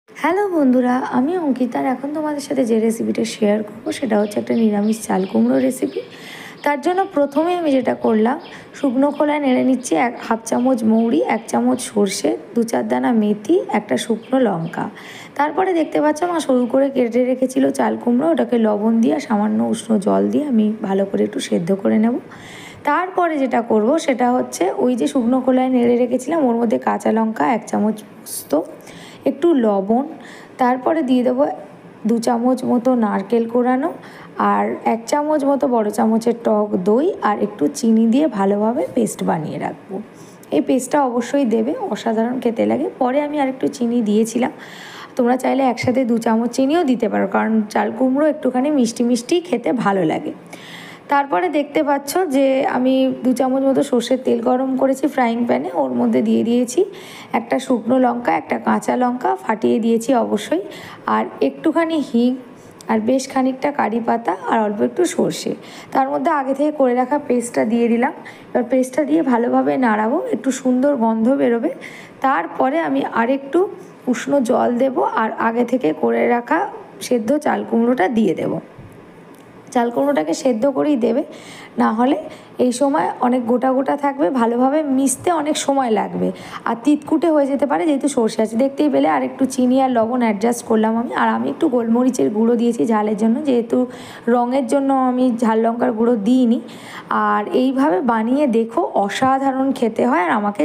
Hello বন্ধুরা, আমি অঙ্কিতা। আর এখন তোমাদের সাথে যে রেসিপিটা শেয়ার করবো সেটা হচ্ছে একটা নিরামিষ চাল কুমড়ো রেসিপি। তার জন্য প্রথমে আমি যেটা করলাম, শুকনো খোলায় নেড়ে নিচ্ছি হাফ চামচ মৌরি, 1 চামচ সর্ষে, 2-4 দানা মেথি, একটা শুকনো লঙ্কা। তারপরে দেখতে পাচ্ছ মা সরু করে কেটে রেখেছিল চাল কুমড়ো, ওটাকে লবণ দিয়ে সামান্য উষ্ণ জল দিয়ে আমি ভালো করে একটু সেদ্ধ করে নেব। তারপরে যেটা করব সেটা হচ্ছে ওই যে শুকনো খোলায় নেড়ে রেখেছিলাম ওর মধ্যে কাঁচা লঙ্কা, 1 চামচ পোস্ত, একটু লবণ, তারপরে দিয়ে দেবো 2 চামচ মতো নারকেল কোড়ানো, আর 1 চামচ মতো বড় চামচের টক দই, আর একটু চিনি দিয়ে ভালোভাবে পেস্ট বানিয়ে রাখবো। এই পেস্টটা অবশ্যই দেবে, অসাধারণ খেতে লাগে। পরে আমি আরেকটু চিনি দিয়েছিলাম, তোমরা চাইলে একসাথে 2 চামচ চিনিও দিতে পারো, কারণ চাল কুমড়ো একটুখানি মিষ্টি মিষ্টি খেতে ভালো লাগে। তারপরে দেখতে পাচ্ছ যে আমি 2 চামচ মতো সর্ষের তেল গরম করেছি ফ্রাইং প্যানে, ওর মধ্যে দিয়ে দিয়েছি একটা শুকনো লঙ্কা, একটা কাঁচা লঙ্কা ফাটিয়ে দিয়েছি অবশ্যই, আর একটুখানি হিং, আর বেশ খানিকটা কারি পাতা, আর অল্প একটু সর্ষে। তার মধ্যে আগে থেকে করে রাখা পেস্টটা দিয়ে দিলাম। এবার পেস্টটা দিয়ে ভালোভাবে নাড়াবো, একটু সুন্দর গন্ধ বেরোবে। তারপরে আমি আরেকটু উষ্ণ জল দেব, আর আগে থেকে করে রাখা সেদ্ধ চাল কুমড়োটা দিয়ে দেবো। চাল কুমড়োটাকে সেদ্ধ করেই দেবে, না হলে এই সময় অনেক গোটা গোটা থাকবে, ভালোভাবে মিশতে অনেক সময় লাগবে, আর তিতকুটে হয়ে যেতে পারে যেহেতু সর্ষে আছে। দেখতেই পেলে আর একটু চিনি আর লবণ অ্যাডজাস্ট করলাম আমি, আর আমি একটু গোলমরিচের গুঁড়ো দিয়েছি ঝালের জন্য, যেহেতু রঙের জন্য আমি ঝাল লঙ্কার গুঁড়ো দিইনি। আর এইভাবে বানিয়ে দেখো, অসাধারণ খেতে হয়, আর আমাকে